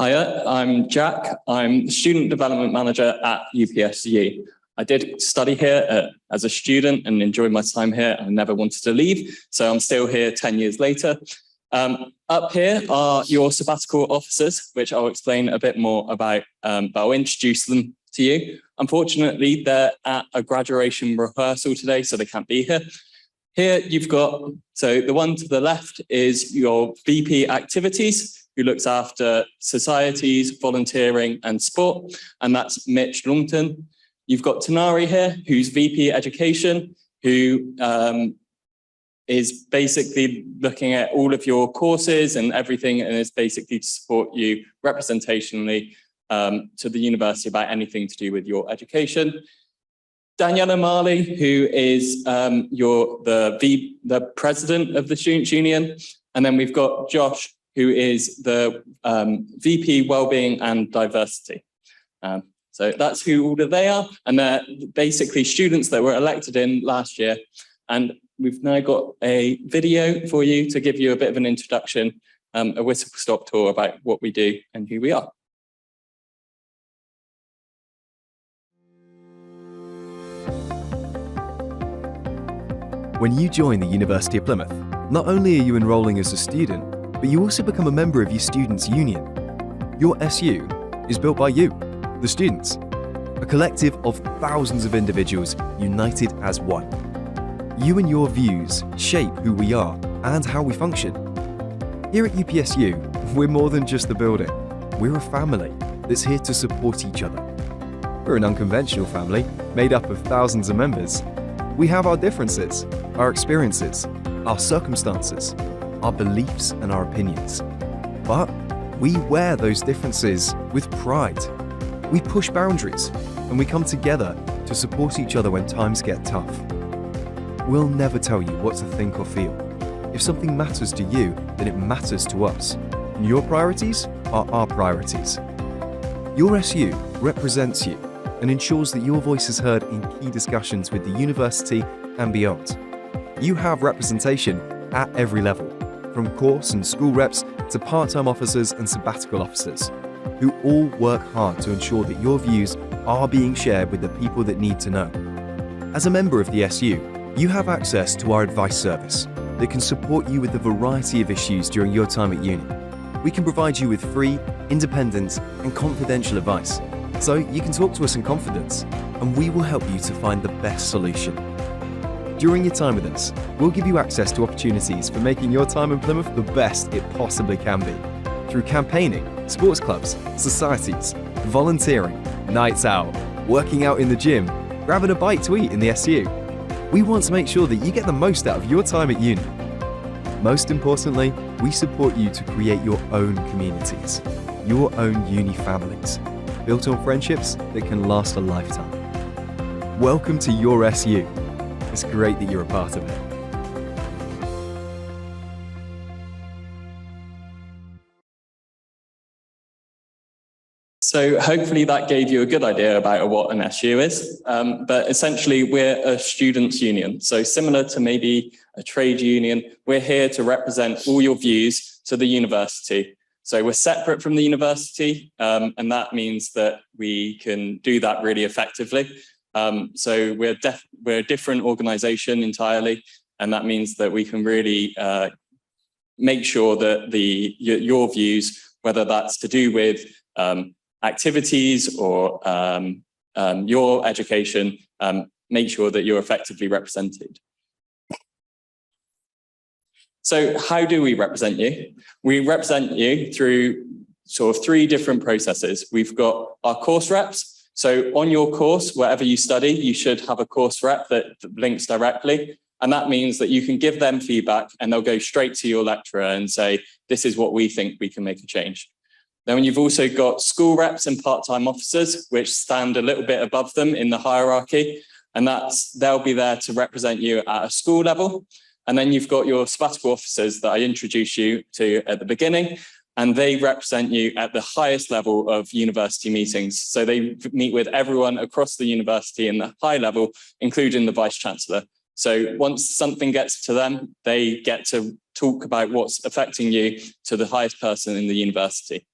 Hiya, I'm Jack. I'm the Student Development Manager at UPSU. I did study here as a student and enjoyed my time here. I never wanted to leave, so I'm still here 10 years later. Up here are your sabbatical officers, which I'll explain a bit more about, but I'll introduce them to you. Unfortunately, they're at a graduation rehearsal today, so they can't be here. Here you've got, so the one to the left is your VP Activities, who looks after societies, volunteering and sport, and that's Mitch Longton. You've got Tanari here, who's VP Education, who is basically looking at all of your courses and everything, and is basically to support you representationally to the university about anything to do with your education. Daniela Marley, who is the president of the Students' Union. And then we've got Josh, who is the VP Wellbeing and Diversity. So that's who all of they are. And they're basically students that were elected in last year. And we've now got a video for you to give you a bit of an introduction, a whistle-stop tour about what we do and who we are. When you join the University of Plymouth, not only are you enrolling as a student, but you also become a member of your Students' Union. Your SU is built by you, the students, a collective of thousands of individuals united as one. You and your views shape who we are and how we function. Here at UPSU, we're more than just the building. We're a family that's here to support each other. We're an unconventional family made up of thousands of members. We have our differences, our experiences, our circumstances, our beliefs and our opinions. But we wear those differences with pride. We push boundaries and we come together to support each other when times get tough. We'll never tell you what to think or feel. If something matters to you, then it matters to us. And your priorities are our priorities. Your SU represents you and ensures that your voice is heard in key discussions with the university and beyond. You have representation at every level, from course and school reps to part-time officers and sabbatical officers, who all work hard to ensure that your views are being shared with the people that need to know. As a member of the SU, you have access to our advice service that can support you with a variety of issues during your time at uni. We can provide you with free, independent and confidential advice, so you can talk to us in confidence, and we will help you to find the best solution. During your time with us, we'll give you access to opportunities for making your time in Plymouth the best it possibly can be. Through campaigning, sports clubs, societies, volunteering, nights out, working out in the gym, grabbing a bite to eat in the SU. We want to make sure that you get the most out of your time at uni. Most importantly, we support you to create your own communities, your own uni families, built on friendships that can last a lifetime. Welcome to your SU. It's great that you're a part of it. So hopefully that gave you a good idea about what an SU is, but essentially we're a students' union. So similar to maybe a trade union, we're here to represent all your views to the university. So we're separate from the university, and that means that we can do that really effectively. So we're a different organization entirely, and that means that we can really make sure that your views, whether that's to do with activities or your education, make sure that you're effectively represented. So how do we represent you? We represent you through sort of three different processes. We've got our course reps. So on your course, wherever you study, you should have a course rep that links directly. And that means that you can give them feedback and they'll go straight to your lecturer and say, this is what we think we can make a change. Then you've also got school reps and part-time officers, which stand a little bit above them in the hierarchy. And they'll be there to represent you at a school level. And then you've got your sabbatical officers that I introduced you to at the beginning, and they represent you at the highest level of university meetings. So they meet with everyone across the university in the high level, including the Vice-Chancellor. So once something gets to them, they get to talk about what's affecting you to the highest person in the university.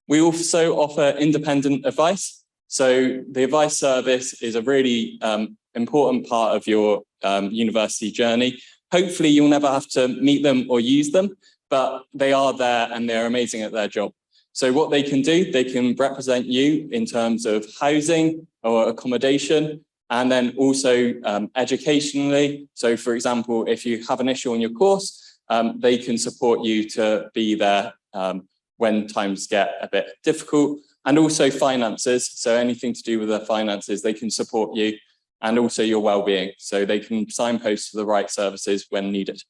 We also offer independent advice. So the advice service is a really important part of your university journey. Hopefully you'll never have to meet them or use them, but they are there and they're amazing at their job. So what they can do, they can represent you in terms of housing or accommodation, and then also educationally. So for example, if you have an issue on your course, they can support you to be there when times get a bit difficult, and also finances. So anything to do with their finances, they can support you, and also your well-being. So they can signpost to the right services when needed.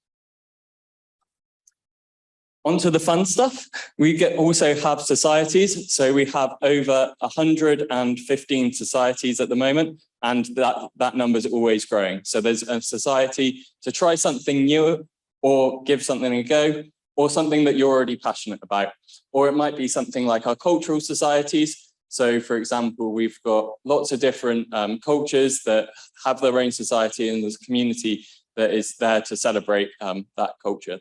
Onto the fun stuff. We also have societies. So we have over 115 societies at the moment, and that number is always growing. So there's a society to try something new, or give something a go, or something that you're already passionate about. Or it might be something like our cultural societies. So for example, we've got lots of different cultures that have their own society, and there's a community that is there to celebrate that culture.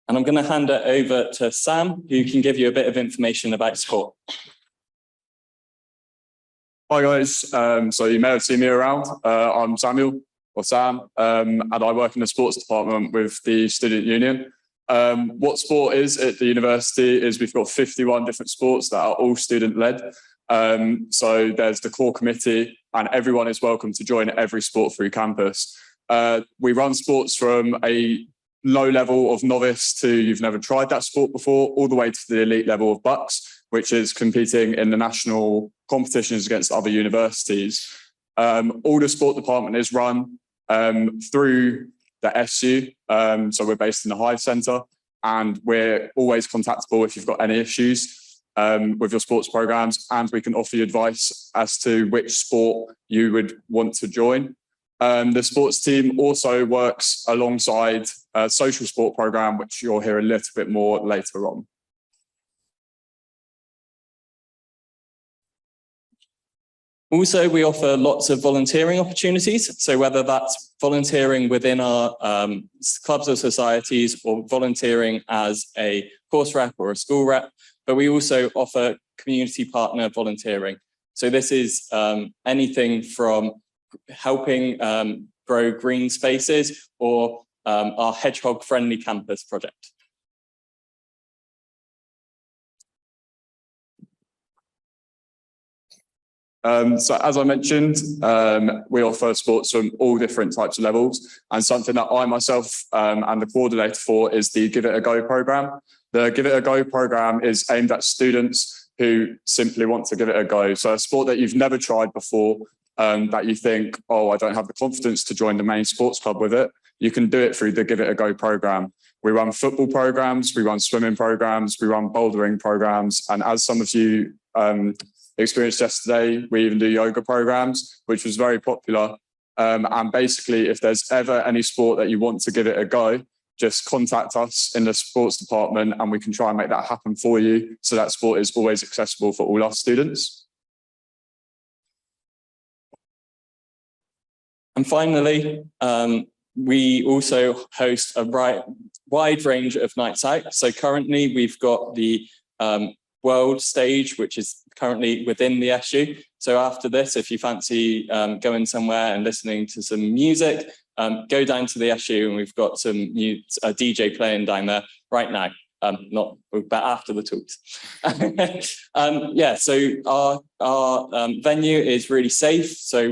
And I'm going to hand it over to Sam, who can give you a bit of information about sport. Hi guys, so you may have seen me around. I'm Samuel, or Sam, and I work in the sports department with the student union. What sport is at the university is we've got 51 different sports that are all student-led. So there's the core committee, and everyone is welcome to join every sport through campus. We run sports from a low level of novice to you've never tried that sport before, all the way to the elite level of Bucks, which is competing in the national competitions against other universities. All the sport department is run through the SU. So we're based in the Hive Centre, and we're always contactable if you've got any issues with your sports programs, and we can offer you advice as to which sport you would want to join. The sports team also works alongside a social sport program, which you'll hear a little bit more later on. Also, we offer lots of volunteering opportunities. So whether that's volunteering within our clubs or societies, or volunteering as a course rep or a school rep, but we also offer community partner volunteering. So this is anything from helping grow green spaces, or our hedgehog friendly campus project. So as I mentioned, we offer sports from all different types of levels, and something that I myself and the coordinator for is the Give It a Go program. The Give It a Go program is aimed at students who simply want to give it a go. So a sport that you've never tried before, that you think, oh, I don't have the confidence to join the main sports club with it, you can do it through the Give It a Go program. We run football programs, we run swimming programs, we run bouldering programs, and as some of you experienced yesterday, we even do yoga programs, which was very popular. And basically, if there's ever any sport that you want to give it a go, just contact us in the sports department and we can try and make that happen for you, so that sport is always accessible for all our students. And finally, we also host a wide range of nights out. So currently we've got the world stage, which is currently within the SU. So after this, if you fancy going somewhere and listening to some music, go down to the SU, and we've got some new DJ playing down there right now. But after the talks. Yeah, so our venue is really safe. So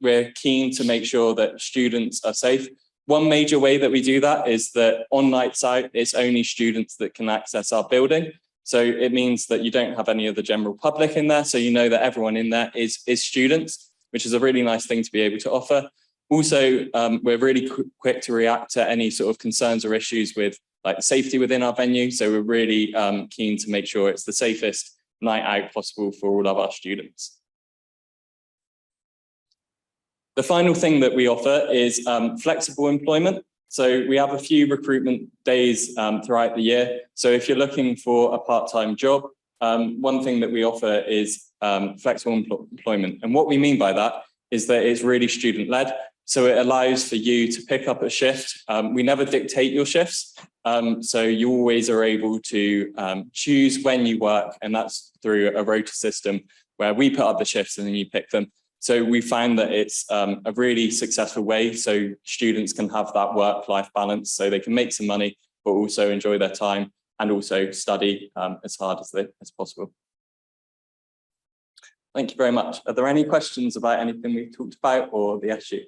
we're keen to make sure that students are safe. One major way that we do that is that on nights out, it's only students that can access our building. So it means that you don't have any of the general public in there. So you know that everyone in there is students, which is a really nice thing to be able to offer. Also, we're really quick to react to any sort of concerns or issues with like safety within our venue. So we're really keen to make sure it's the safest night out possible for all of our students. The final thing that we offer is flexible employment. So we have a few recruitment days throughout the year. So if you're looking for a part-time job, one thing that we offer is flexible employment. And what we mean by that is that it's really student-led. So it allows for you to pick up a shift. We never dictate your shifts. So you always are able to choose when you work, and that's through a rota system where we put up the shifts and then you pick them. So we find that it's a really successful way so students can have that work-life balance, so they can make some money, but also enjoy their time and also study as hard as possible. Thank you very much. Are there any questions about anything we've talked about or the SU?